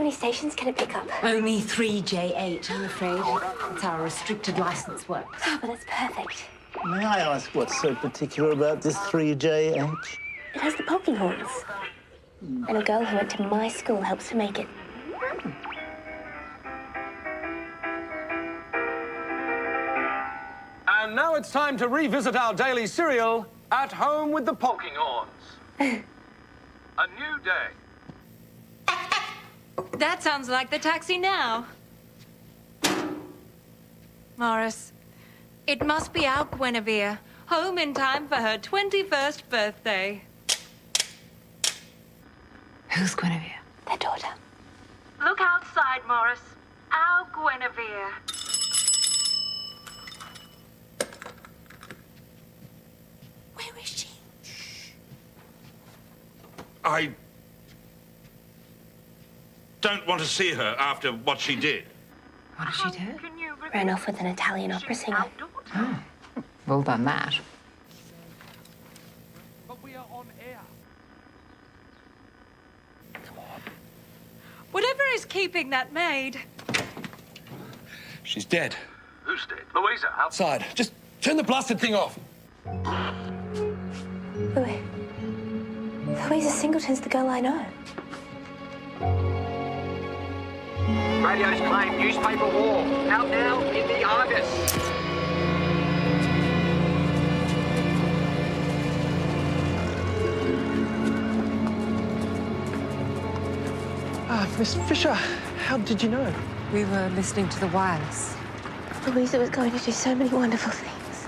many stations can it pick up? Only 3J8, I'm afraid. That's how restricted license works. Oh, but that's perfect. May I ask what's so particular about this 3JH? It has the poking horns. And a girl who went to my school helps to make it. And now it's time to revisit our daily serial, At Home with the Poking Horns. A new day. That sounds like the taxi now. Morris, it must be our Guinevere, home in time for her 21st birthday. Who's Guinevere? Their daughter. Look outside, Morris. Our Guinevere. Where is she? I don't want to see her after what she did. What did she do? Ran off with an Italian opera singer. Oh, well done that. But we are on air. Whatever is keeping that maid. She's dead. Who's dead? Louisa, Outside. Just turn the blasted thing off. Louisa Singleton's the girl I know. Radio's claim newspaper war. Out now in the Argus. Miss Fisher, how did you know? We were listening to the wireless. Louisa was going to do so many wonderful things.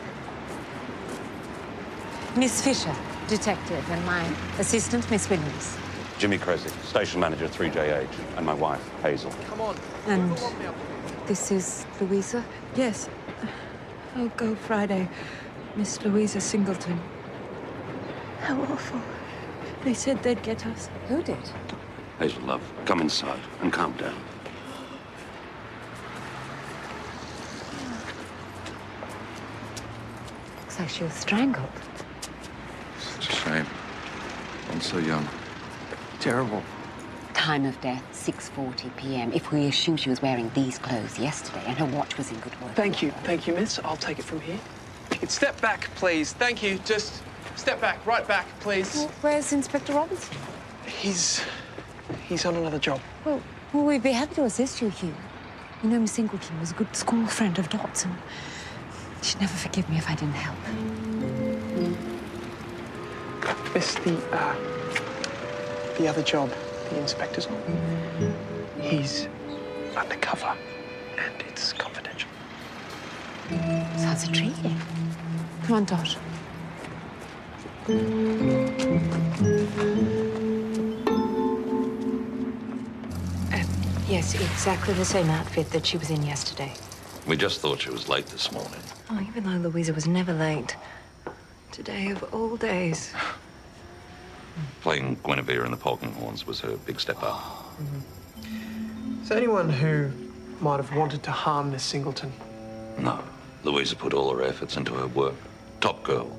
Miss Fisher, detective, and my assistant, Miss Williams. Jimmy Creswick, station manager 3JH, and my wife, Hazel. Come on. And this is Louisa? Yes. Oh, go Friday. Miss Louisa Singleton. How awful. They said they'd get us. Who did? Hazel, love, come inside and calm down. Looks like she was strangled. Such a shame. I'm so young. Terrible. Time of death, 6:40 p.m. If we assume she was wearing these clothes yesterday and her watch was in good order. Thank you, miss. I'll take it from here. If you could step back, please. Thank you. Just step back, right back, please. Well, where's Inspector Robinson? He's on another job. Well, we'd be happy to assist you, Hugh. You know, Miss Singleton was a good school friend of Dot's, and she'd never forgive me if I didn't help. Miss, the other job the inspector's on, he's undercover, and it's confidential. Sounds intriguing. Come on, Dot. Yes, exactly the same outfit that she was in yesterday. We just thought she was late this morning. Oh, even though Louisa was never late. Today of all days. Playing Guinevere in the Poking Horns was her big step up. Is there anyone who might have wanted to harm Miss Singleton? No. Louisa put all her efforts into her work. Top girl.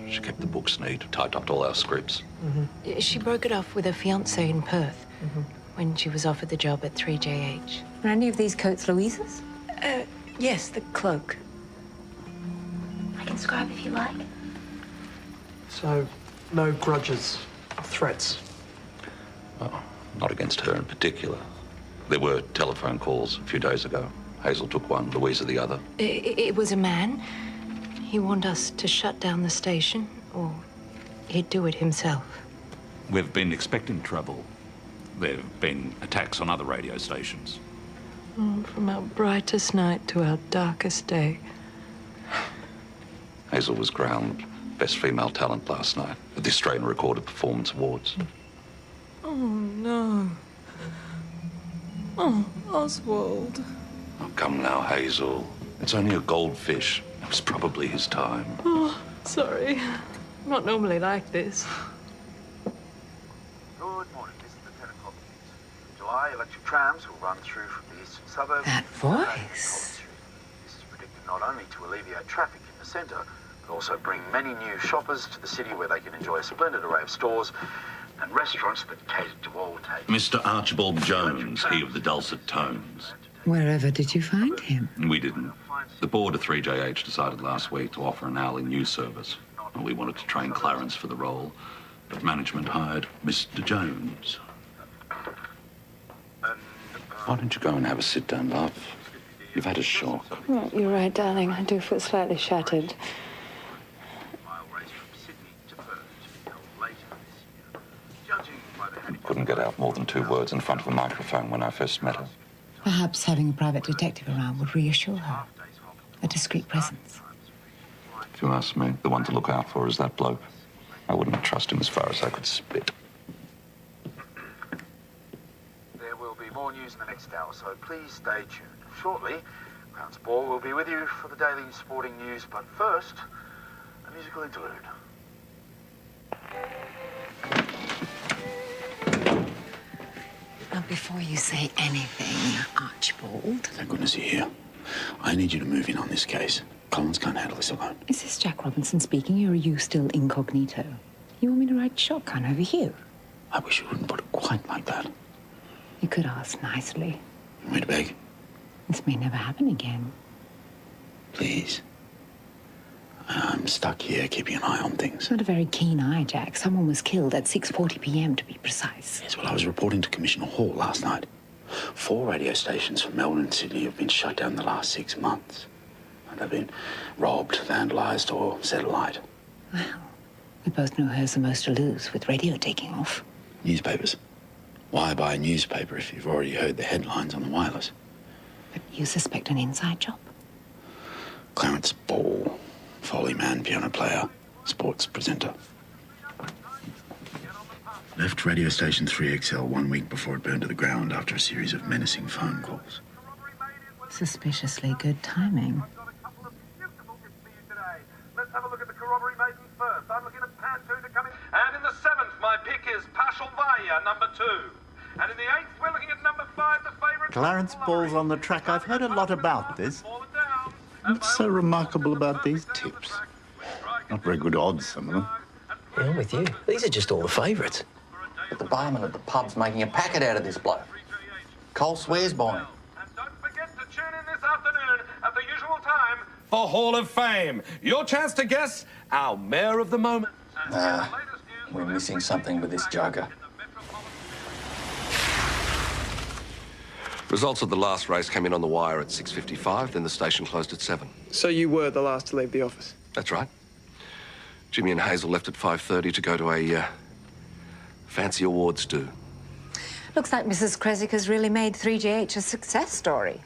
She kept the books neat, typed up all our scripts. She broke it off with her fiancé in Perth when she was offered the job at 3JH. Are any of these coats Louisa's? Yes, the cloak. I can scribe if you like. So, no grudges or threats? Oh, not against her in particular. There were telephone calls a few days ago. Hazel took one, Louisa the other. It was a man. He warned us to shut down the station, or he'd do it himself. We've been expecting trouble. There have been attacks on other radio stations. From our brightest night to our darkest day. Hazel was crowned Best Female Talent last night at the Australian Recorded Performance Awards. Oh, no. Oh, Oswald. Oh, come now, Hazel. It's only a goldfish. It was probably his time. Oh, sorry. I'm not normally like this. Good morning, this is Lieutenant Hopkins. In July, electric trams will run through from the eastern suburbs. That voice. This is predicted not only to alleviate traffic in the centre, It'll also bring many new shoppers to the city where they can enjoy a splendid array of stores and restaurants that cater to all tastes. Mr. Archibald Jones, he of the dulcet tones. Wherever did you find him? We didn't. The board of 3JH decided last week to offer an hourly news service. And we wanted to train Clarence for the role, but management hired Mr. Jones. Why don't you go and have a sit-down, love? You've had a shock. Oh, you're right, darling. I do feel slightly shattered. Couldn't get out more than 2 words in front of a microphone when I first met her. Perhaps having a private detective around would reassure her. A discreet presence. If you ask me, the one to look out for is that bloke. I wouldn't trust him as far as I could spit. There will be more news in the next hour, so please stay tuned. Shortly, Clarence Ball will be with you for the daily sporting news, but first, a musical interlude. Now, before you say anything, Archibald... Thank goodness you're here. I need you to move in on this case. Collins can't handle this alone. Is this Jack Robinson speaking, or are you still incognito? You want me to ride shotgun over here? I wish you wouldn't put it quite like that. You could ask nicely. You want me to beg? This may never happen again. Please. I'm stuck here keeping an eye on things. Not a very keen eye, Jack. Someone was killed at 6:40 p.m. to be precise. Yes, well, I was reporting to Commissioner Hall last night. 4 radio stations from Melbourne and Sydney have been shut down the last 6 months. And they've been robbed, vandalised or set alight. Well, we both know who has the most to lose with radio taking off. Newspapers. Why buy a newspaper if you've already heard the headlines on the wireless? But you suspect an inside job? Clarence Ball, Foley man, piano player, sports presenter. Left radio station 3XL 1 week before it burned to the ground after a series of menacing phone calls. Suspiciously good timing. Let's have a look at the corroboree making first. I'm looking at pad 2 to come in. And in the 7th, my pick is Pashalvaya, number 2. And in the 8th, we're looking at number 5, the favourite... Clarence Ball's on the track. I've heard a lot about this. What's so remarkable about these tips? Not very good odds, some of them. Yeah, I'm with you. These are just all the favourites. But the barman at the pub's making a packet out of this bloke. Cole swears by him. And don't forget to tune in this afternoon at the usual time for Hall of Fame. Your chance to guess our mayor of the moment. We're missing something with this joker. Results of the last race came in on the wire at 6:55, then the station closed at 7. So you were the last to leave the office? That's right. Jimmy and Hazel left at 5:30 to go to a fancy awards do. Looks like Mrs. Kresick has really made 3JH a success story.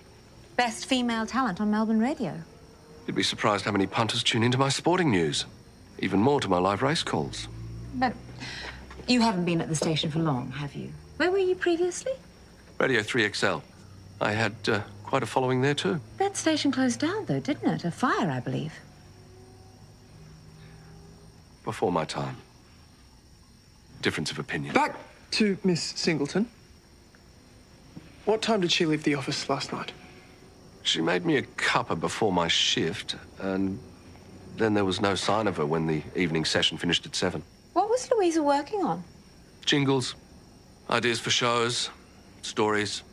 Best female talent on Melbourne radio. You'd be surprised how many punters tune into my sporting news. Even more to my live race calls. But you haven't been at the station for long, have you? Where were you previously? Radio 3XL. I had quite a following there too. That station closed down, though, didn't it? A fire, I believe. Before my time. Difference of opinion. Back to Miss Singleton. What time did she leave the office last night? She made me a cuppa before my shift, and then there was no sign of her when the evening session finished at 7. What was Louisa working on? Jingles, ideas for shows, stories.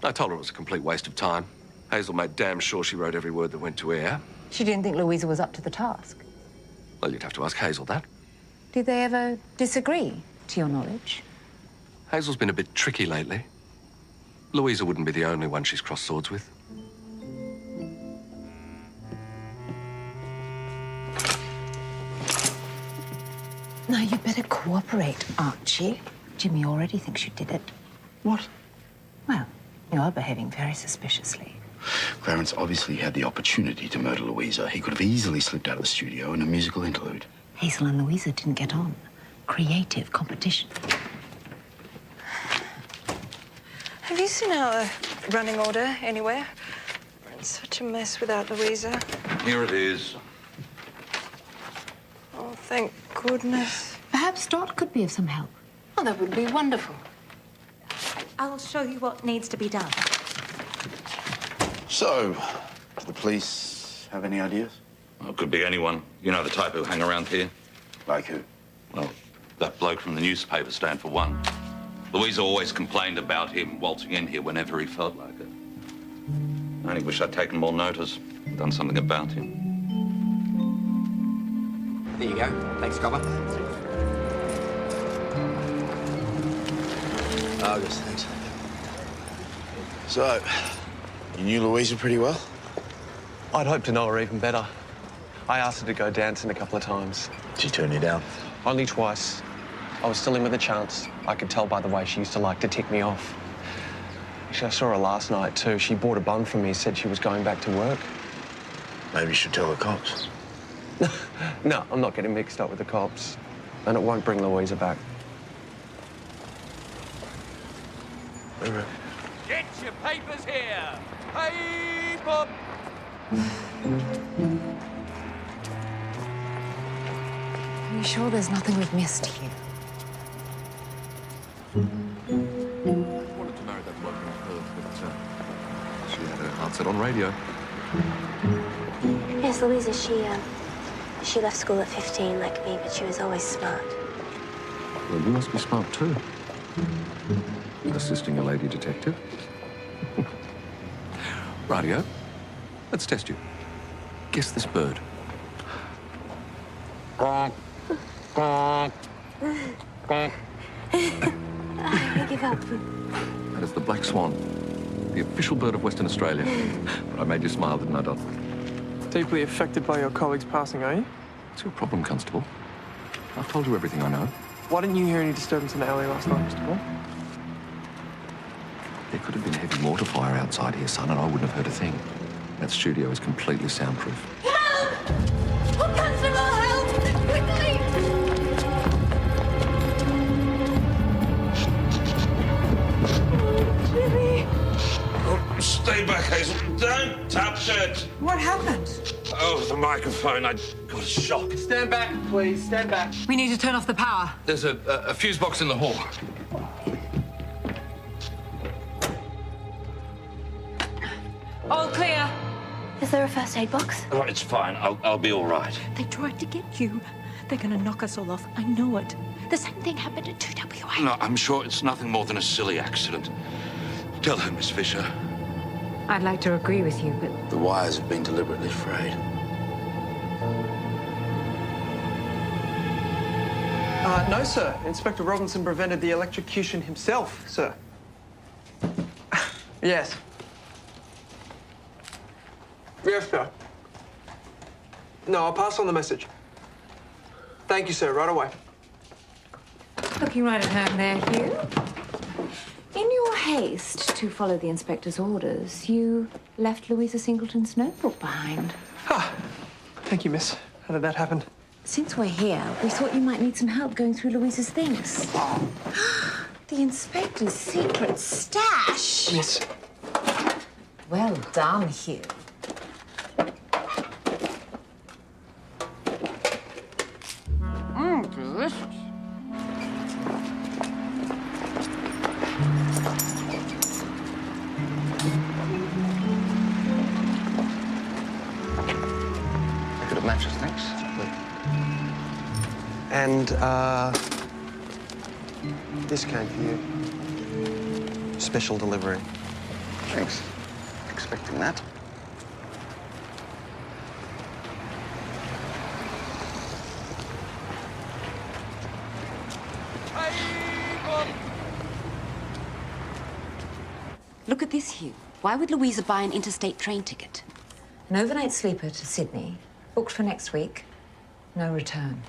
I told her it was a complete waste of time. Hazel made damn sure she wrote every word that went to air. She didn't think Louisa was up to the task. Well, you'd have to ask Hazel that. Did they ever disagree, to your knowledge? Hazel's been a bit tricky lately. Louisa wouldn't be the only one she's crossed swords with. Now, you better cooperate, Archie. Jimmy already thinks you did it. What? Well, you're behaving very suspiciously. Clarence obviously had the opportunity to murder Louisa. He could have easily slipped out of the studio in a musical interlude. Hazel and Louisa didn't get on. Creative competition. Have you seen our running order anywhere? We're in such a mess without Louisa. Here it is. Oh, thank goodness. Perhaps Dot could be of some help. Oh, that would be wonderful. I'll show you what needs to be done. So, do the police have any ideas? Well, it could be anyone. You know the type who hang around here? Like who? Well, that bloke from the newspaper stand for one. Louisa always complained about him waltzing in here whenever he felt like it. I only wish I'd taken more notice, done something about him. There you go. Thanks, Copper. Argus, thanks. So, you knew Louisa pretty well? I'd hope to know her even better. I asked her to go dancing a couple of times. Did she turn you down? Only twice. I was still in with a chance. I could tell by the way she used to like to tick me off. Actually, I saw her last night, too. She bought a bun from me, said she was going back to work. Maybe you should tell the cops. No, I'm not getting mixed up with the cops. And it won't bring Louisa back. Get your papers here! Paper! Are you sure there's nothing we've missed here? I wanted to marry that bloke in Perth, but she had her heart set on radio. Yes, Louisa, she left school at 15 like me, but she was always smart. Well, you must be smart too. Assisting a lady detective. Radio, let's test you. Guess this bird. I give up. That is the black swan, the official bird of Western Australia. But I made you smile, didn't I, Don? Deeply affected by your colleagues passing, are you? What's your problem, Constable? I've told you everything I know. Why didn't you hear any disturbance in the alley last night, Mr. Ball? There could have been heavy mortar fire outside here, son, and I wouldn't have heard a thing. That studio is completely soundproof. Help! Oh, Constable, help! Quickly! Jimmy! Oh, stay back, Hazel. Don't touch it. What happened? Oh, the microphone. I got a shock. Stand back, please. Stand back. We need to turn off the power. There's a fuse box in the hall. All clear. Is there a first aid box? Oh, it's fine. I'll be all right. They tried to get you. They're going to knock us all off. I know it. The same thing happened at 2WA. No, I'm sure it's nothing more than a silly accident. Tell her, Miss Fisher. I'd like to agree with you, but... The wires have been deliberately frayed. No, sir. Inspector Robinson prevented the electrocution himself, sir. Yes. Yes, sir. No, I'll pass on the message. Thank you, sir. Right away. Looking right at home there, Hugh. In your haste to follow the inspector's orders, you left Louisa Singleton's notebook behind. Ah, thank you, miss. How did that happen? Since we're here, we thought you might need some help going through Louisa's things. The inspector's secret stash. Miss. Well done, Hugh. Delicious. Bit of matches, thanks. And, this came for you. Special delivery. Thanks. Expecting that. Look at this, Hugh. Why would Louisa buy an interstate train ticket? An overnight sleeper to Sydney, booked for next week, no return.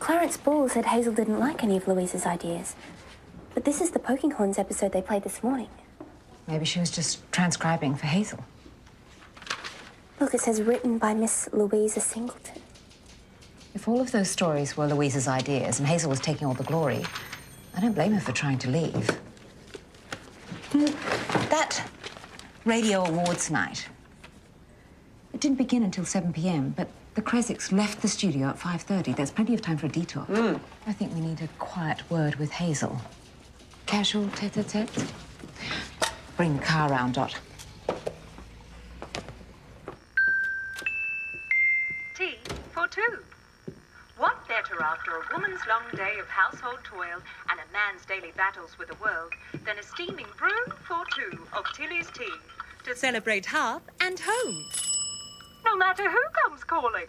Clarence Ball said Hazel didn't like any of Louisa's ideas. But this is the Poking Horns episode they played this morning. Maybe she was just transcribing for Hazel. Look, it says written by Miss Louisa Singleton. If all of those stories were Louisa's ideas and Hazel was taking all the glory, I don't blame her for trying to leave. That radio awards night, it didn't begin until 7 p.m., but the Kresicks left the studio at 5:30. There's plenty of time for a detour. I think we need a quiet word with Hazel. Casual tete-a-tete. Bring the car round, Dot. two. What better after a woman's long day of household toil and a man's daily battles with the world than a steaming brew for two of Tilly's tea to celebrate hearth and home, no matter who comes calling.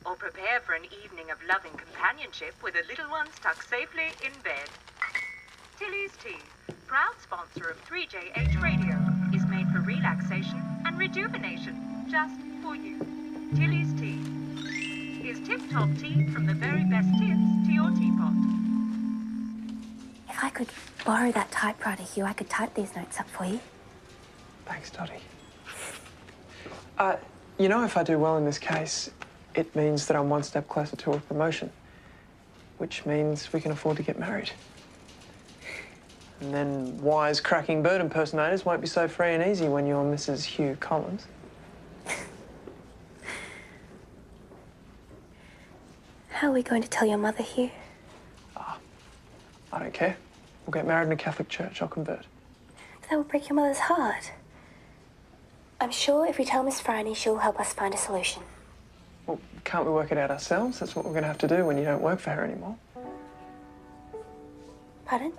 Or prepare for an evening of loving companionship with the little ones tucked safely in bed. Tilly's Tea, proud sponsor of 3JH Radio, is made for relaxation and rejuvenation, just for you. Tilly's Tea is tip-top tea from the very best tips to your teapot. If I could borrow that typewriter, Hugh, I could type these notes up for you. Thanks, Dottie. You know, if I do well in this case, it means that I'm one step closer to a promotion, which means we can afford to get married. And then wise-cracking bird impersonators won't be so free and easy when you're Mrs. Hugh Collins. How are we going to tell your mother, Hugh? I don't care. We'll get married in a Catholic church. I'll convert. That will break your mother's heart. I'm sure if we tell Miss Phryne, she'll help us find a solution. Well, can't we work it out ourselves? That's what we're going to have to do when you don't work for her anymore. Pardon?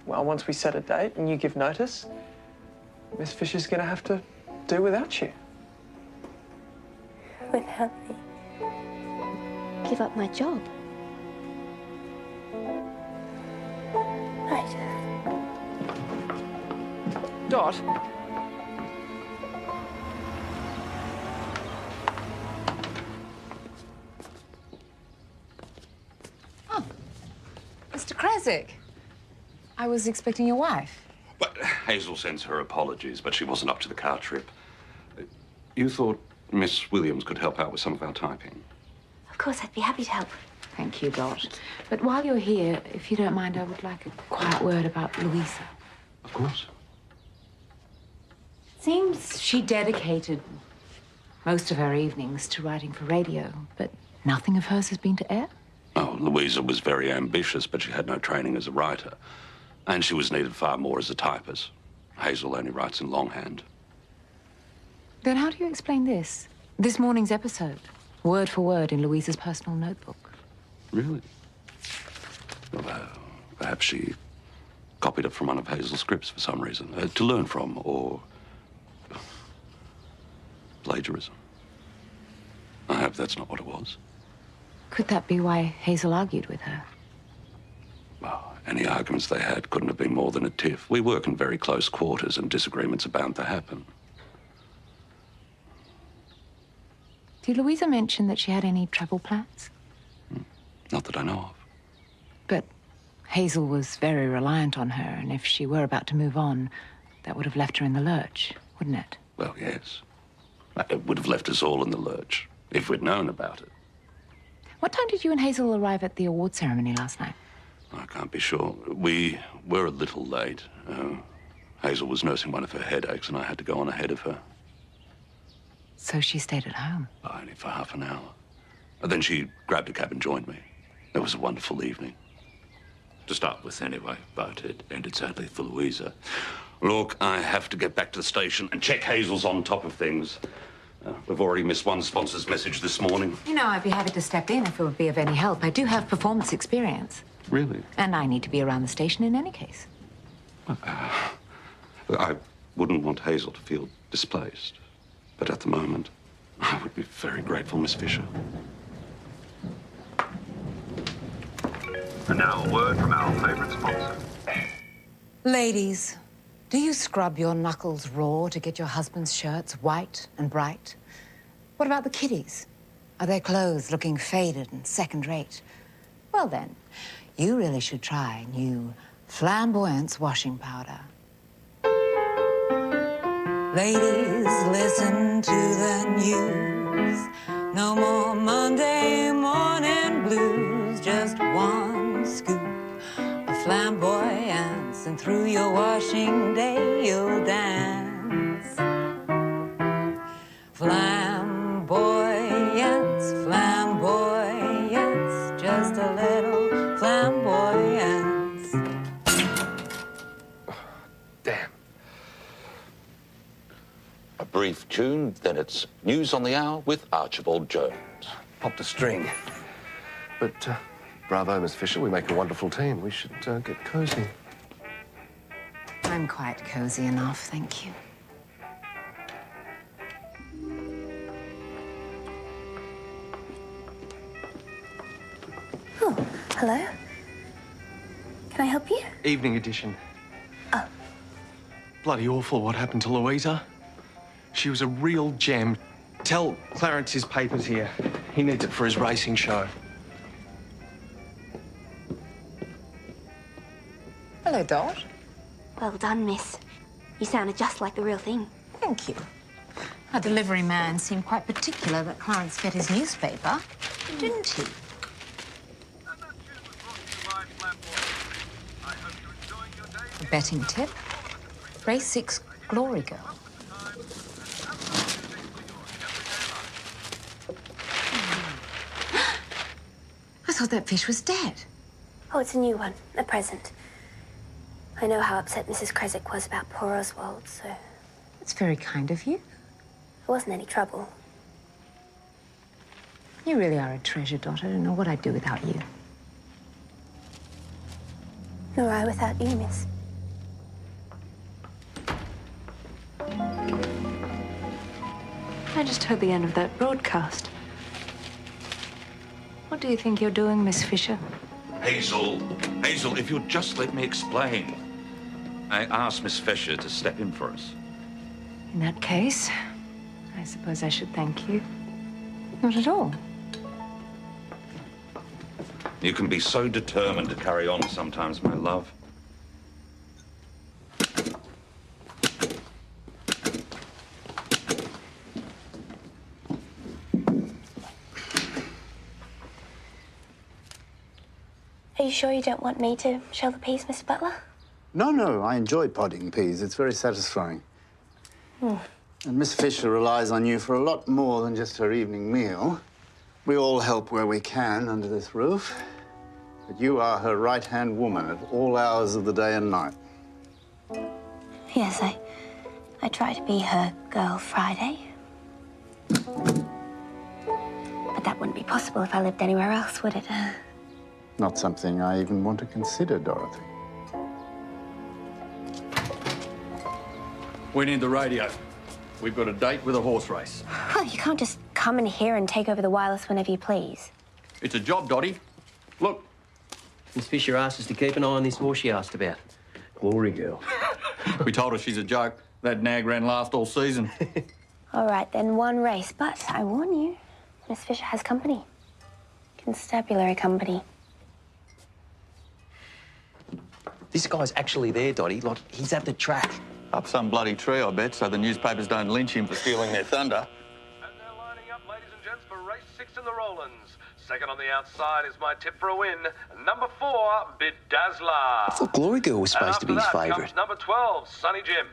Well, once we set a date and you give notice, Miss Fisher's going to have to do without you. Without me? Give up my job? Right. Dot? Oh, Mr. Krasik. I was expecting your wife. But Hazel sends her apologies, but she wasn't up to the car trip. You thought Miss Williams could help out with some of our typing? Of course, I'd be happy to help. Thank you, Dot. But while you're here, if you don't mind, I would like a quiet word about Louisa. Of course. Seems she dedicated most of her evenings to writing for radio, but nothing of hers has been to air? Oh, Louisa was very ambitious, but she had no training as a writer. And she was needed far more as a typist. Hazel only writes in longhand. Then how do you explain this? This morning's episode, word for word in Louisa's personal notebook. Really? Well, perhaps she copied it from one of Hazel's scripts for some reason, to learn from, or plagiarism. I hope that's not what it was. Could that be why Hazel argued with her? Well, any arguments they had couldn't have been more than a tiff. We work in very close quarters and disagreements are bound to happen. Did Louisa mention that she had any travel plans? Not that I know of. But Hazel was very reliant on her, and if she were about to move on, that would have left her in the lurch, wouldn't it? Well, yes. It would have left us all in the lurch, if we'd known about it. What time did you and Hazel arrive at the award ceremony last night? I can't be sure. We were a little late. Hazel was nursing one of her headaches, and I had to go on ahead of her. So she stayed at home? Only for half an hour. Then she grabbed a cab and joined me. It was a wonderful evening. To start with, anyway, but it ended sadly for Louisa. Look, I have to get back to the station and check Hazel's on top of things. We've already missed one sponsor's message this morning. You know, I'd be happy to step in if it would be of any help. I do have performance experience. Really? And I need to be around the station in any case. I wouldn't want Hazel to feel displaced. But at the moment, I would be very grateful, Miss Fisher. And now a word from our favourite sponsor. Ladies, do you scrub your knuckles raw to get your husband's shirts white and bright? What about the kiddies? Are their clothes looking faded and second-rate? Well then, you really should try new Flamboyance washing powder. Ladies, listen to the news. No more Monday morning blues, just one scoop of flamboyance, and through your washing day you'll dance. Flamboyance, flamboyance, just a little flamboyance. Damn. A brief tune, then it's News on the Hour with Archibald Jones. popped a string. But, bravo, Miss Fisher. We make a wonderful team. We should get cosy. I'm quite cosy enough, thank you. Oh, hello. Can I help you? Evening edition. Oh. Bloody awful what happened to Louisa. She was a real gem. Tell Clarence his paper's here. He needs it for his racing show. Hello, Dot. Well done, miss. You sounded just like the real thing. Thank you. Our delivery man seemed quite particular that Clarence fed his newspaper, didn't he? A betting tip. Race 6, Glory Girl. I thought that fish was dead. Oh, it's a new one. A present. I know how upset Mrs. Creswick was about poor Oswald, so... That's very kind of you. It wasn't any trouble. You really are a treasure, Dot. I don't know what I'd do without you. Nor I without you, miss. I just heard the end of that broadcast. What do you think you're doing, Miss Fisher? Hazel, if you'll just let me explain. I asked Miss Fisher to step in for us. In that case, I suppose I should thank you. Not at all. You can be so determined to carry on sometimes, my love. Are you sure you don't want me to shell the peas, Mr. Butler? No, I enjoy podding peas. It's very satisfying. And Miss Fisher relies on you for a lot more than just her evening meal. We all help where we can under this roof. But you are her right-hand woman at all hours of the day and night. Yes, I try to be her girl Friday. But that wouldn't be possible if I lived anywhere else, would it? Not something I even want to consider, Dorothy. We need the radio. We've got a date with a horse race. Well, you can't just come in here and take over the wireless whenever you please. It's a job, Dottie. Look. Miss Fisher asked us to keep an eye on this horse she asked about. Glory Girl. We told her she's a joke. That nag ran last all season. All right, then one race. But I warn you, Miss Fisher has company. Constabulary company. This guy's actually there, Dottie. Like, he's at the track. Up some bloody tree, I bet, so the newspapers don't lynch him for stealing their thunder. And they're lining up, ladies and gents, for race 6 in the Rollins. Second on the outside is my tip for a win. Number 4, Bedazzler. I thought Glory Girl was supposed to be his favourite. favourite. Number 12, Sunny Jim.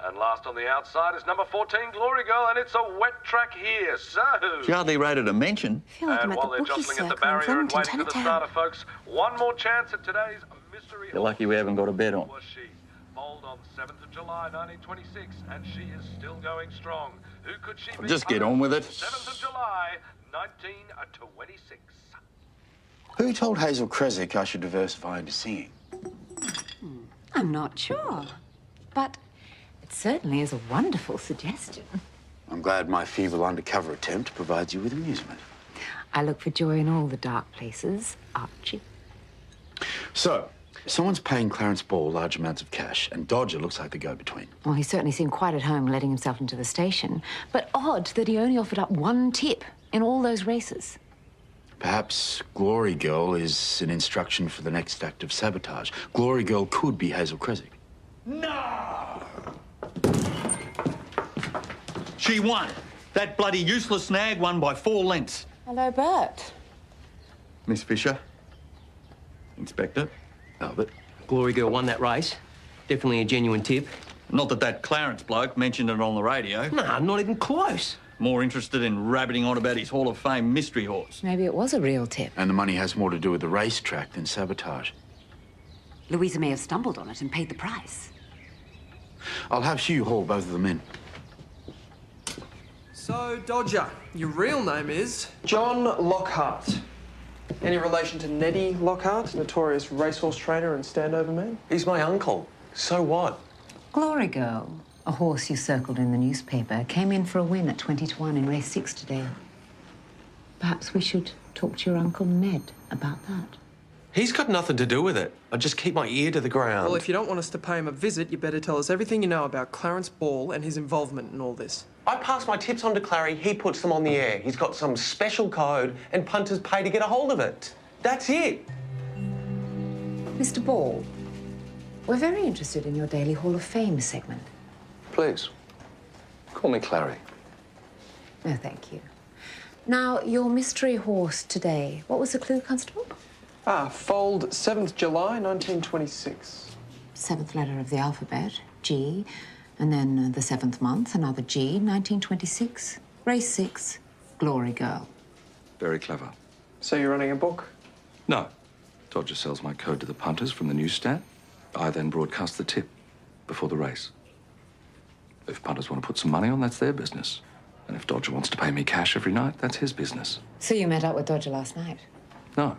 And last on the outside is number 14, Glory Girl, and it's a wet track here, so... She hardly rated a mention. I feel like I'm And at while the they're bookie jostling at the circle in barrier and Flemington, waiting for the starter, folks, one more chance at today's mystery... You're lucky we haven't got a bet on. Was she bowled on 7th of July, 1926, and she is still going strong. Who could she be? Just get on with it. 7th of July, 1926. Who told Hazel Creswick I should diversify into singing? I'm not sure, but it certainly is a wonderful suggestion. I'm glad my feeble undercover attempt provides you with amusement. I look for joy in all the dark places, Archie. So, someone's paying Clarence Ball large amounts of cash, and Dodger looks like the go-between. Well, he certainly seemed quite at home letting himself into the station, but odd that he only offered up one tip in all those races. Perhaps Glory Girl is an instruction for the next act of sabotage. Glory Girl could be Hazel Creswick. No! She won. That bloody useless nag won by 4 lengths. Hello, Bert. Miss Fisher. Inspector. Albert. Glory Girl won that race. Definitely a genuine tip. Not that Clarence bloke mentioned it on the radio. Nah, not even close. More interested in rabbiting on about his Hall of Fame mystery horse. Maybe it was a real tip. And the money has more to do with the racetrack than sabotage. Louisa may have stumbled on it and paid the price. I'll have Hugh haul both of them in. So, Dodger, your real name is? John Lockhart. Any relation to Neddy Lockhart, notorious racehorse trainer and standover man? He's my uncle. So what? Glory Girl, a horse you circled in the newspaper, came in for a win at 20-1 in race 6 today. Perhaps we should talk to your Uncle Ned about that. He's got nothing to do with it. I just keep my ear to the ground. Well, if you don't want us to pay him a visit, you better tell us everything you know about Clarence Ball and his involvement in all this. I pass my tips on to Clary, he puts them on the air. He's got some special code and punters pay to get a hold of it. That's it. Mr. Ball, we're very interested in your Daily Hall of Fame segment. Please, call me Clary. No, thank you. Now, your mystery horse today, what was the clue, Constable? Foaled 7th July, 1926. 7th letter of the alphabet, G, and then the 7th month, another G, 1926. Race 6, Glory Girl. Very clever. So you're running a book? No. Dodger sells my code to the punters from the newsstand. I then broadcast the tip before the race. If punters want to put some money on, that's their business. And if Dodger wants to pay me cash every night, that's his business. So you met up with Dodger last night? No.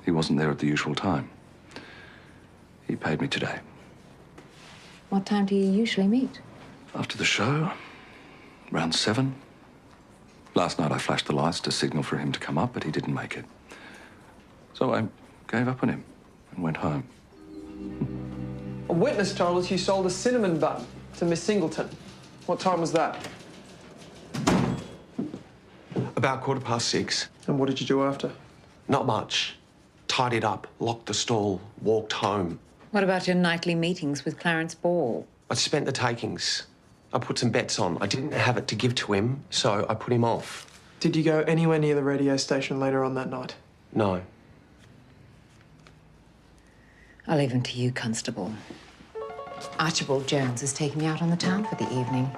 He wasn't there at the usual time. He paid me today. What time do you usually meet? After the show, around 7. Last night I flashed the lights to signal for him to come up, but he didn't make it. So I gave up on him and went home. A witness told us you sold a cinnamon bun to Miss Singleton. What time was that? About 6:15. And what did you do after? Not much. Tidied up, locked the stall, walked home. What about your nightly meetings with Clarence Ball? I spent the takings. I put some bets on. I didn't have it to give to him, so I put him off. Did you go anywhere near the radio station later on that night? No. I'll leave him to you, Constable. Archibald Jones is taking me out on the town for the evening.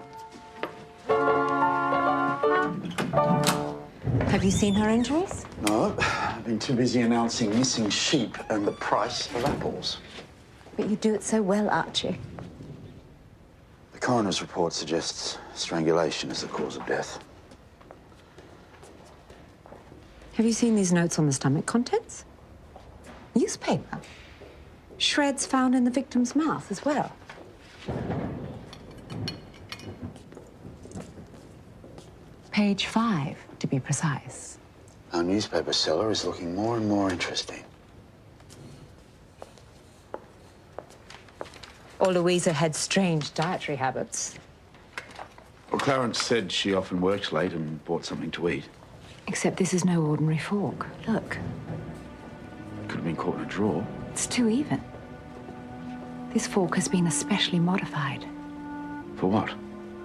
Have you seen her injuries? No, I've been too busy announcing missing sheep and the price of apples. But you do it so well, Archie. The coroner's report suggests strangulation as the cause of death. Have you seen these notes on the stomach contents? Newspaper. Shreds found in the victim's mouth as well. Page 5, to be precise. Our newspaper seller is looking more and more interesting. Or Louisa had strange dietary habits. Well, Clarence said she often worked late and bought something to eat. Except this is no ordinary fork. Look. Could have been caught in a drawer. It's too even. This fork has been especially modified. For what?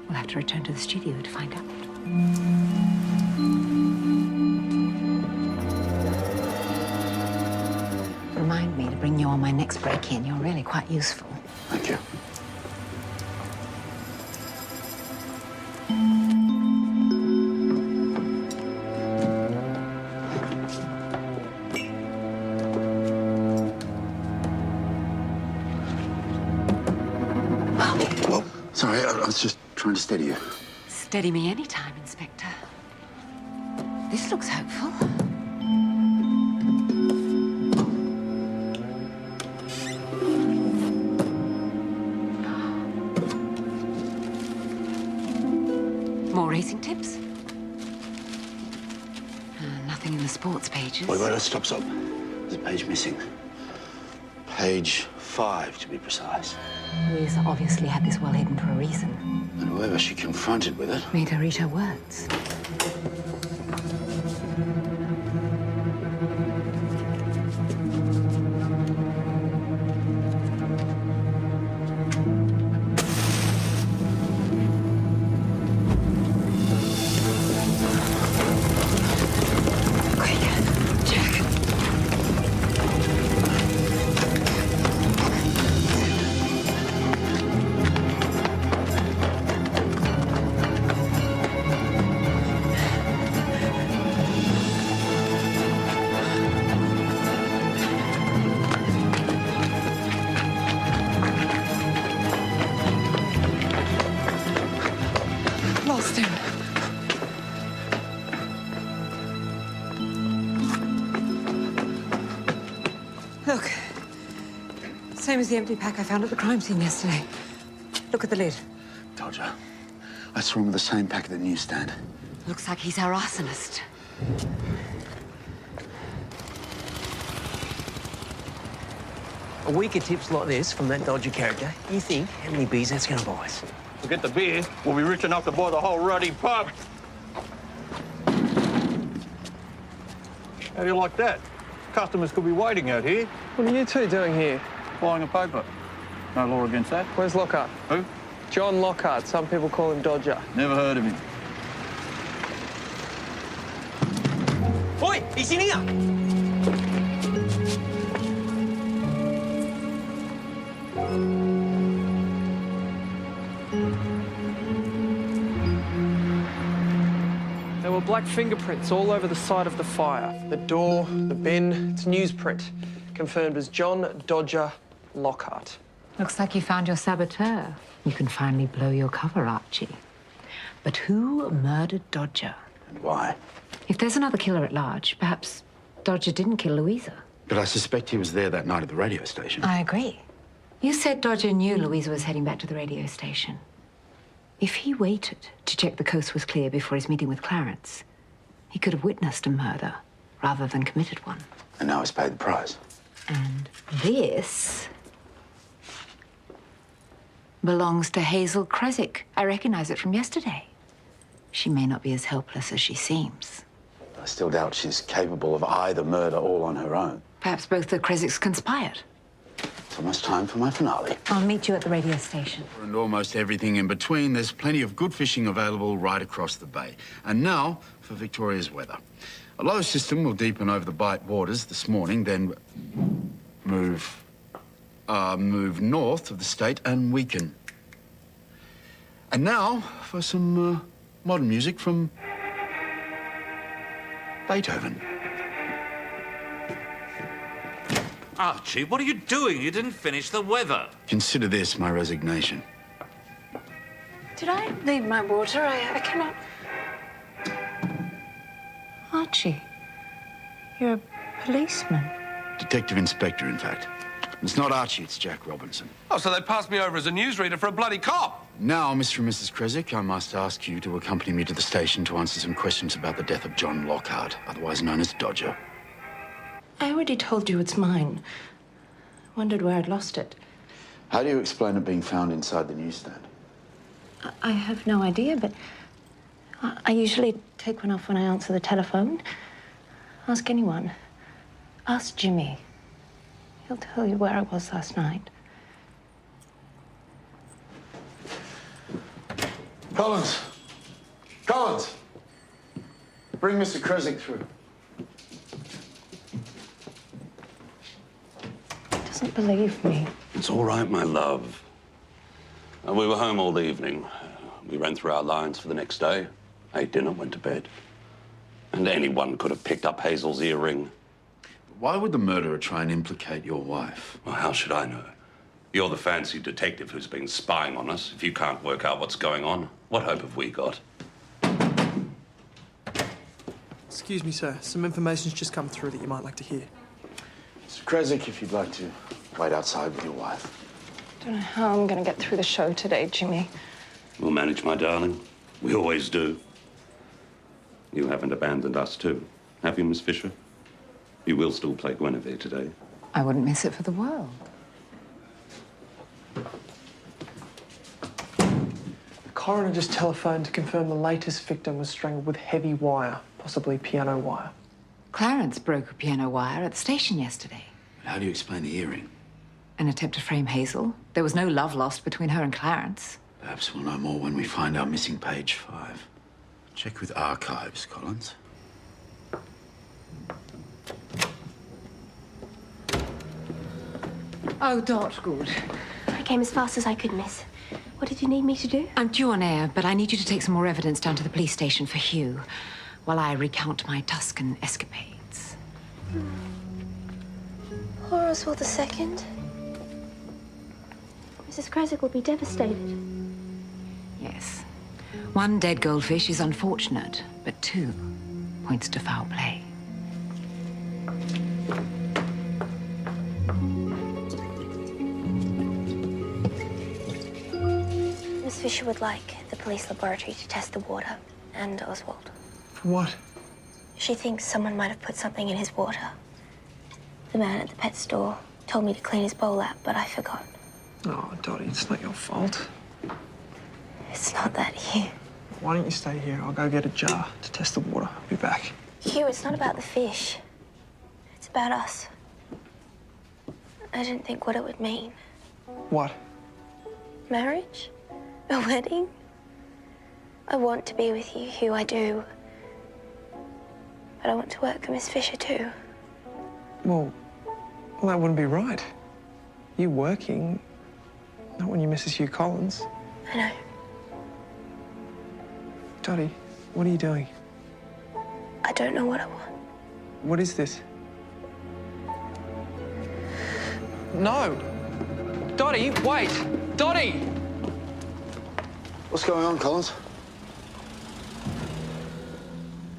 We'll have to return to the studio to find out. Remind me to bring you on my next break-in. You're really quite useful. Thank you. Whoa. Sorry, I was just trying to steady you. Steady me anytime, Inspector. This looks hopeful. More racing tips? Nothing in the sports pages. Wait, stop. There's a page missing. Page 5, to be precise. Louisa obviously had this well hidden for a reason. And whoever she confronted with it made her read her words. Lost him. Same as the empty pack I found at the crime scene yesterday. Look at the lid. Dodger. I saw him with the same pack at the newsstand. Looks like he's our arsonist. A week of tips like this from that Dodger character, you think how many beers that's going to buy us? Forget the beer. We'll be rich enough to buy the whole ruddy pub. How do you like that? Customers could be waiting out here. What are you two doing here? Buying a paper. No law against that. Where's Lockhart? Who? John Lockhart. Some people call him Dodger. Never heard of him. Oi, he's in here! There were black fingerprints all over the site of the fire. The door, the bin, it's newsprint. Confirmed as John Dodger Lockhart. Looks like you found your saboteur. You can finally blow your cover, Archie. But who murdered Dodger? And why? If there's another killer at large, perhaps Dodger didn't kill Louisa. But I suspect he was there that night at the radio station. I agree. You said Dodger knew Louisa was heading back to the radio station. If he waited to check the coast was clear before his meeting with Clarence, he could have witnessed a murder rather than committed one. And now he's paid the price. And this belongs to Hazel Creswick. I recognize it from yesterday. She may not be as helpless as she seems. I still doubt she's capable of either murder all on her own. Perhaps both the Creswicks conspired. It's almost time for my finale. I'll meet you at the radio station. And almost everything in between, there's plenty of good fishing available right across the bay. And now for Victoria's weather. A low system will deepen over the Bight waters this morning, then move north of the state and weaken. And now for some modern music from Beethoven. Archie, what are you doing? You didn't finish the weather. Consider this my resignation. Did I leave my water? I cannot... Archie, you're a policeman. Detective inspector, in fact. It's not Archie, it's Jack Robinson. Oh, so they passed me over as a newsreader for a bloody cop. Now, Mr. and Mrs. Creswick, I must ask you to accompany me to the station to answer some questions about the death of John Lockhart, otherwise known as Dodger. I already told you it's mine. Wondered where I'd lost it. How do you explain it being found inside the newsstand? I have no idea, but I usually take one off when I answer the telephone. Ask anyone. Ask Jimmy. He'll tell you where I was last night. Collins! Collins! Bring Mr. Creswick through. He doesn't believe me. It's all right, my love. We were home all the evening. We ran through our lines for the next day, ate dinner, went to bed. And anyone could have picked up Hazel's earring. Why would the murderer try and implicate your wife? Well, how should I know? You're the fancy detective who's been spying on us. If you can't work out what's going on, what hope have we got? Excuse me, sir. Some information's just come through that you might like to hear. Mr. Creswick, if you'd like to wait outside with your wife. Don't know how I'm going to get through the show today, Jimmy. We'll manage, my darling. We always do. You haven't abandoned us, too. Have you, Miss Fisher? You will still play Guinevere today. I wouldn't miss it for the world. The coroner just telephoned to confirm the latest victim was strangled with heavy wire, possibly piano wire. Clarence broke a piano wire at the station yesterday. How do you explain the earring? An attempt to frame Hazel. There was no love lost between her and Clarence. Perhaps we'll know more when we find our missing page 5. Check with archives, Collins. Oh, Dot, good. I came as fast as I could, miss. What did you need me to do? I'm due on air, but I need you to take some more evidence down to the police station for Hugh while I recount my Tuscan escapades. Poor Oswald II. Mrs. Creswick will be devastated. Yes. 1 dead goldfish is unfortunate, but 2 points to foul play. Fisher would like the police laboratory to test the water and Oswald. For what? She thinks someone might have put something in his water. The man at the pet store told me to clean his bowl out, but I forgot. Oh, Dottie, it's not your fault. It's not that, Hugh. Why don't you stay here? I'll go get a jar to test the water. I'll be back. Hugh, it's not about the fish. It's about us. I didn't think what it would mean. What? Marriage? A wedding? I want to be with you, Hugh, I do. But I want to work for Miss Fisher, too. Well, that wouldn't be right. You working, not when you're Mrs. Hugh Collins. I know. Dottie, what are you doing? I don't know what I want. What is this? No! Dottie, wait! Dottie! What's going on, Collins?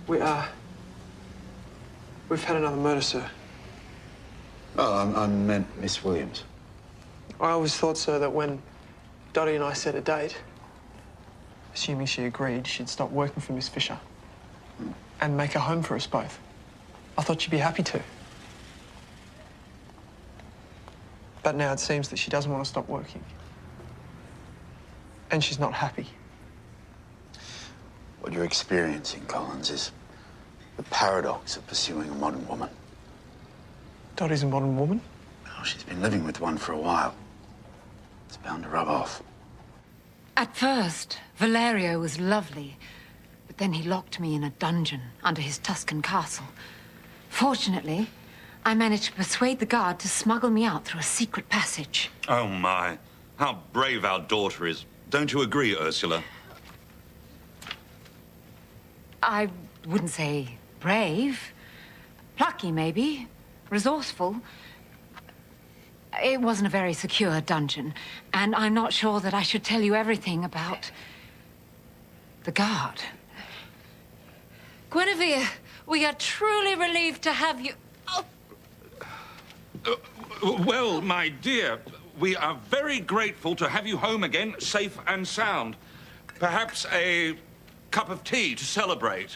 We've had another murder, sir. Oh, I meant Miss Williams. I always thought, sir, that when Dottie and I set a date, assuming she agreed, she'd stop working for Miss Fisher and make a home for us both. I thought she'd be happy to. But now it seems that she doesn't want to stop working. And she's not happy. What you're experiencing, Collins, is the paradox of pursuing a modern woman. Dottie's a modern woman? Oh, she's been living with one for a while. It's bound to rub off. At first, Valerio was lovely, but then he locked me in a dungeon under his Tuscan castle. Fortunately, I managed to persuade the guard to smuggle me out through a secret passage. Oh, my. How brave our daughter is. Don't you agree, Ursula? I wouldn't say brave. Plucky, maybe. Resourceful. It wasn't a very secure dungeon, and I'm not sure that I should tell you everything about the guard. Guinevere, we are truly relieved to have you... Oh. Well, my dear, we are very grateful to have you home again, safe and sound. Perhaps a cup of tea to celebrate.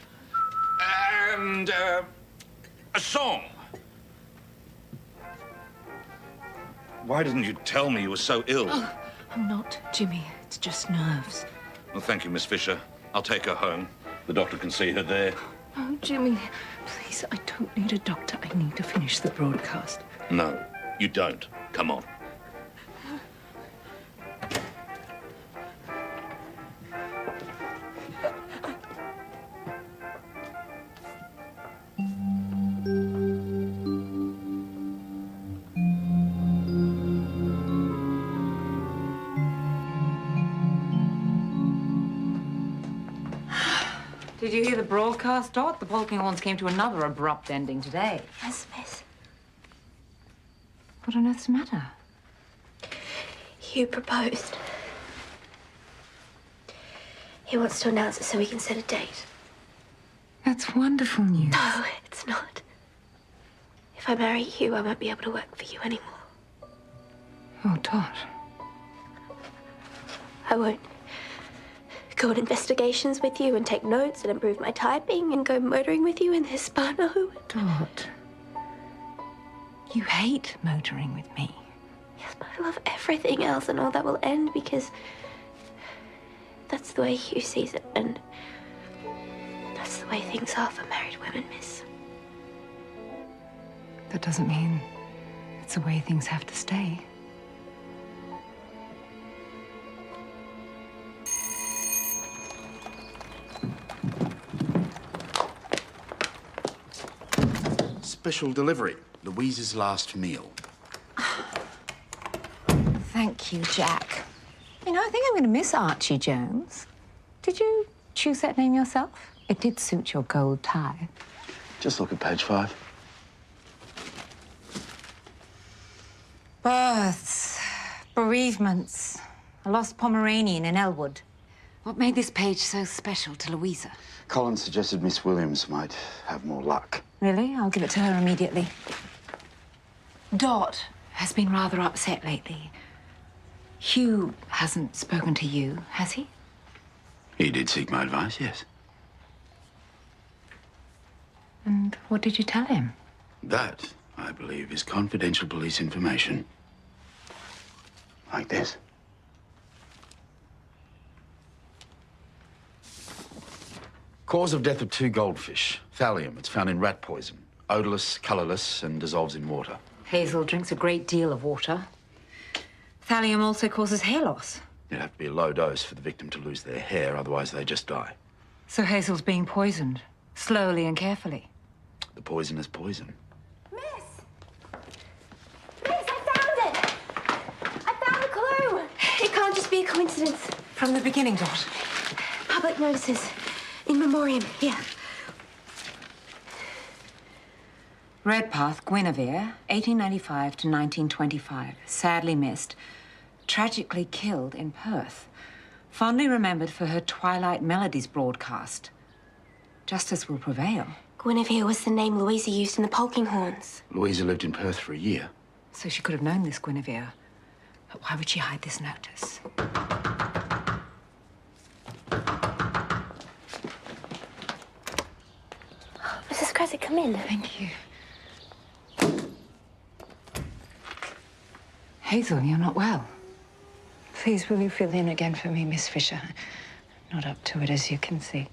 And a song. Why didn't you tell me you were so ill? Oh, I'm not, Jimmy. It's just nerves. Well, thank you, Miss Fisher. I'll take her home. The doctor can see her there. Oh, Jimmy, please, I don't need a doctor. I need to finish the broadcast. No, you don't. Come on. Did you hear the broadcast, Dot? The Polkinghorns came to another abrupt ending today. Yes, miss. What on earth's the matter? Hugh proposed. He wants to announce it so we can set a date. That's wonderful news. No, it's not. If I marry Hugh, I won't be able to work for you anymore. Oh, Dot. I won't go on investigations with you and take notes and improve my typing and go motoring with you in the Hispano. Dot. You hate motoring with me. Yes, but I love everything else, and all that will end because that's the way Hugh sees it, and that's the way things are for married women, miss. That doesn't mean it's the way things have to stay. Special delivery. Louisa's last meal. Thank you, Jack. You know, I think I'm going to miss Archie Jones. Did you choose that name yourself? It did suit your gold tie. Just look at page 5. Births, bereavements, a lost Pomeranian in Elwood. What made this page so special to Louisa? Collins suggested Miss Williams might have more luck. Really? I'll give it to her immediately. Dot has been rather upset lately. Hugh hasn't spoken to you, has he? He did seek my advice, yes. And what did you tell him? That, I believe, is confidential police information. Like this. Cause of death of 2 goldfish. Thallium. It's found in rat poison. Odorless, colourless, and dissolves in water. Hazel drinks a great deal of water. Thallium also causes hair loss. It'd have to be a low dose for the victim to lose their hair, otherwise they just die. So Hazel's being poisoned, slowly and carefully. The poison is poison. Miss, I found it! I found a clue! It can't just be a coincidence. From the beginning, Dot. Public notices. In memoriam, here. Redpath, Guinevere, 1895 to 1925. Sadly missed. Tragically killed in Perth. Fondly remembered for her Twilight Melodies broadcast. Justice will prevail. Guinevere was the name Louisa used in the Polkinghorns. Louisa lived in Perth for a year. So she could have known this Guinevere. But why would she hide this notice? Mrs. Creswick, come in. Thank you. Hazel, you're not well. Please, will you fill in again for me, Miss Fisher? Not up to it, as you can see.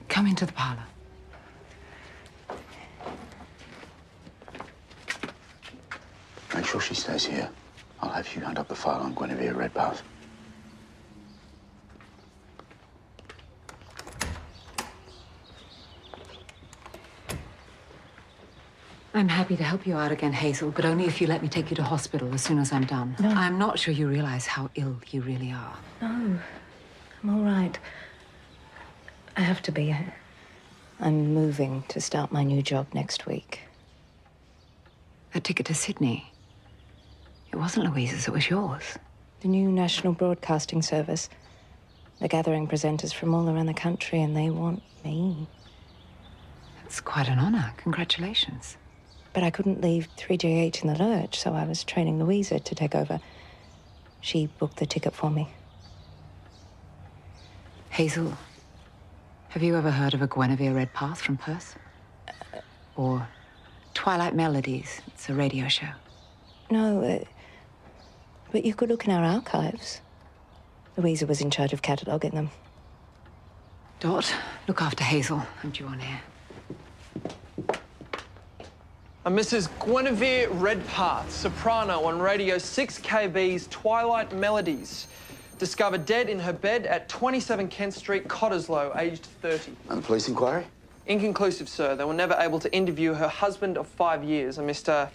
Come into the parlour. Make sure she stays here. I'll have Hugh hunt up the file on Guinevere Redpath. I'm happy to help you out again, Hazel, but only if you let me take you to hospital as soon as I'm done. No. I'm not sure you realise how ill you really are. No, I'm all right. I have to be. I'm moving to start my new job next week. The ticket to Sydney. It wasn't Louisa's, it was yours. The new National Broadcasting Service. They're gathering presenters from all around the country, and they want me. It's quite an honour. Congratulations. But I couldn't leave 3JH in the lurch, so I was training Louisa to take over. She booked the ticket for me. Hazel, have you ever heard of a Guinevere Redpath from Perth? Or Twilight Melodies? It's a radio show. No, but you could look in our archives. Louisa was in charge of cataloguing them. Dot, look after Hazel. I'm due on air. Mrs. Guinevere Redpath, soprano on Radio 6KB's Twilight Melodies. Discovered dead in her bed at 27 Kent Street, Cottesloe, aged 30. And the police inquiry? Inconclusive, sir. They were never able to interview her husband of 5 years, a Mr.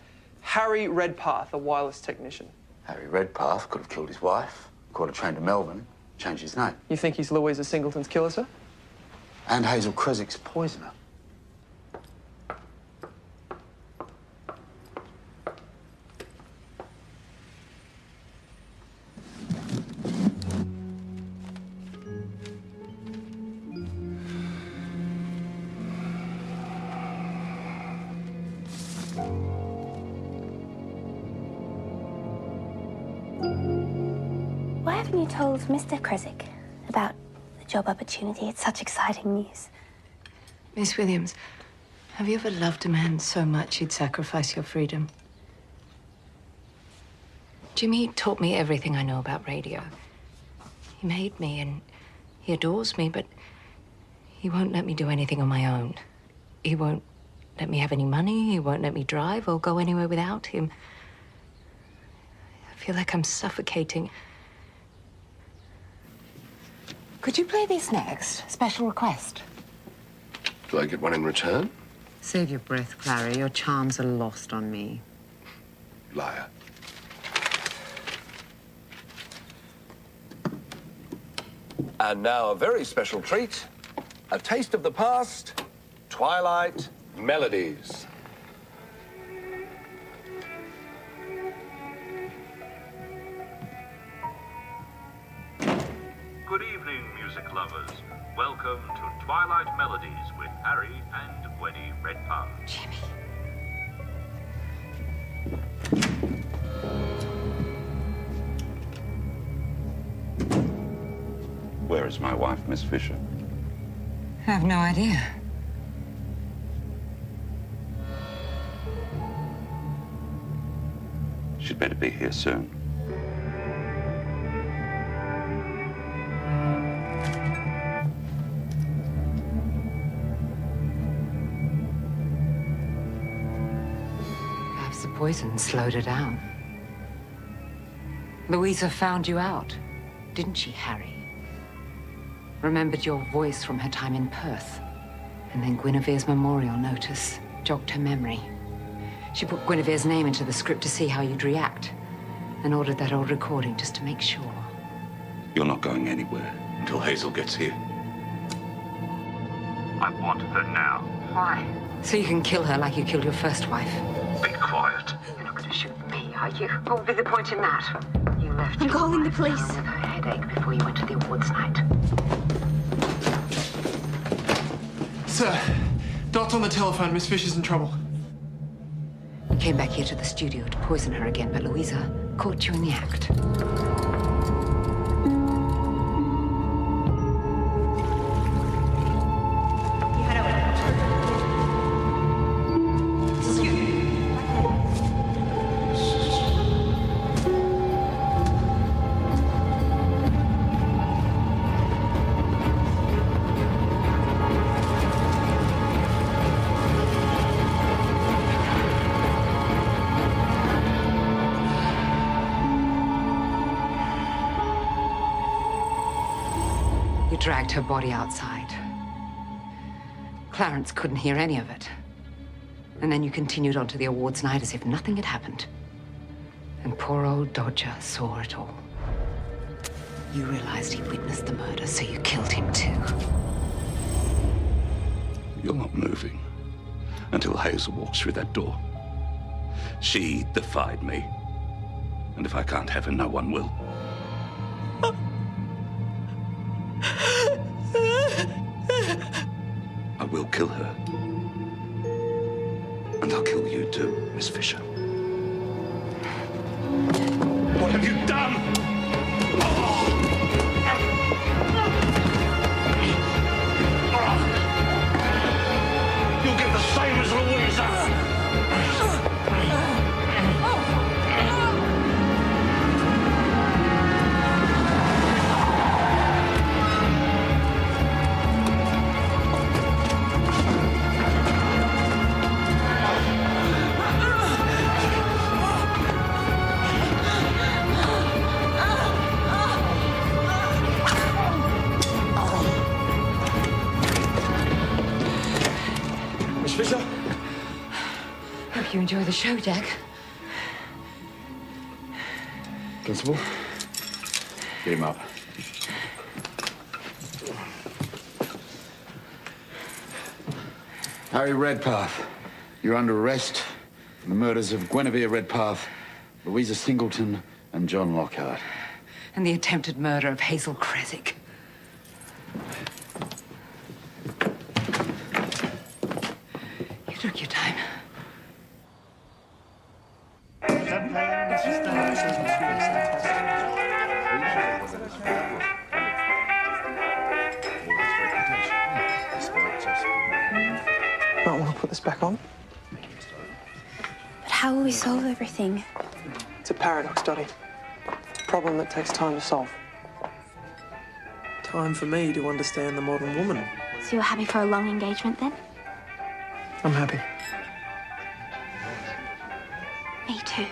Harry Redpath, a wireless technician. Harry Redpath could have killed his wife, caught a train to Melbourne, changed his name. You think he's Louisa Singleton's killer, sir? And Hazel Creswick's poisoner. Why haven't you told Mr. Creswick about the job opportunity? It's such exciting news. Miss Williams, have you ever loved a man so much he'd sacrifice your freedom? Jimmy taught me everything I know about radio. He made me and he adores me, but he won't let me do anything on my own. He won't let me have any money. He won't let me drive or go anywhere without him. I feel like I'm suffocating. Could you play this next? Special request. Do I get one in return? Save your breath, Clara. Your charms are lost on me. Liar. And now a very special treat. A taste of the past. Twilight Melodies. Good evening, music lovers. Welcome to Twilight Melodies with Harry and Gwenny Redpath. Jimmy. Where is my wife, Miss Fisher? I have no idea. She'd better be here soon. Perhaps the poison slowed her down. Louisa found you out, didn't she, Harry? Remembered your voice from her time in Perth. And then Guinevere's memorial notice jogged her memory. She put Guinevere's name into the script to see how you'd react, and ordered that old recording just to make sure. You're not going anywhere until Hazel gets here. I want her now. Why? So you can kill her like you killed your first wife. Be quiet. You're not going to shoot me, are you? What would be the point in that? You left. I'm calling the police. With her headache before you went to the awards night. Sir, Dot's on the telephone. Miss Fisher's in trouble. You came back here to the studio to poison her again, but Louisa caught you in the act. You dragged her body outside. Clarence couldn't hear any of it. And then you continued on to the awards night as if nothing had happened. And poor old Dodger saw it all. You realized he witnessed the murder, so you killed him too. You're not moving until Hazel walks through that door. She defied me. And if I can't have her, no one will. I will kill her. And I'll kill you too, Miss Fisher. What have you done? You'll get the same as Louisa! Hope you enjoy the show, Jack. Constable, get him up. Harry Redpath, you're under arrest for the murders of Guinevere Redpath, Louisa Singleton, and John Lockhart. And the attempted murder of Hazel Creswick. You took your time. Might want to put this back on. But how will we solve everything? It's a paradox, Dottie. A problem that takes time to solve. Time for me to understand the modern woman. So you're happy for a long engagement then? I'm happy. Me too.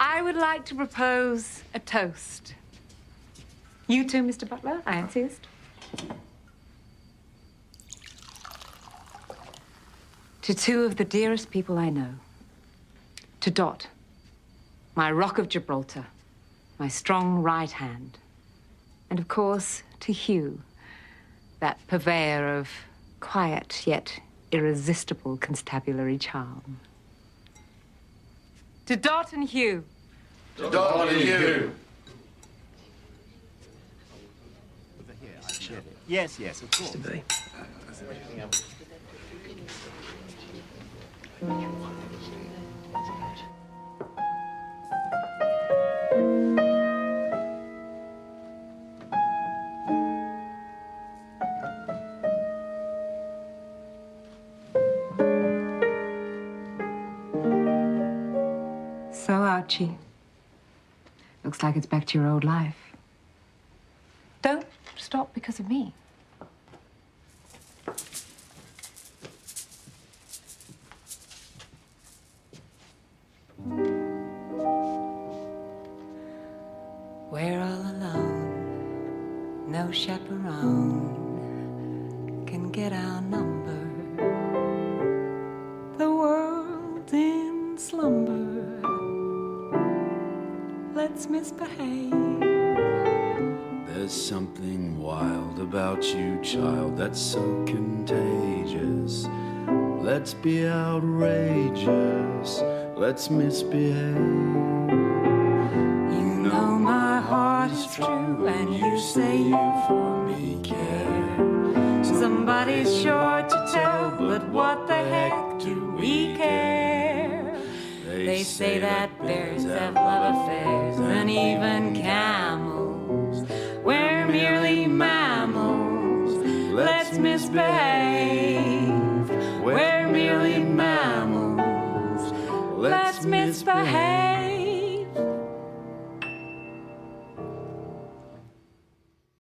I would like to propose a toast. You too, Mr. Butler, I insist. To two of the dearest people I know. To Dot, my Rock of Gibraltar, my strong right hand. And of course, to Hugh, that purveyor of quiet yet irresistible constabulary charm. To Dot and Hugh. To Dot and Hugh. Yes, yes, of course. Mr. B. Archie. Looks like it's back to your old life. Don't stop because of me. We're all alone, no chaperone can get our number. The world's in slumber. Let's misbehave. There's something wild about you, child, that's so contagious. Let's be outrageous. Let's misbehave. You know my heart is true, and you say you for me care. Somebody's sure to tell, but what the heck do we care? They say that bears have love affairs, and even camels. We're merely mammals. Let's misbehave.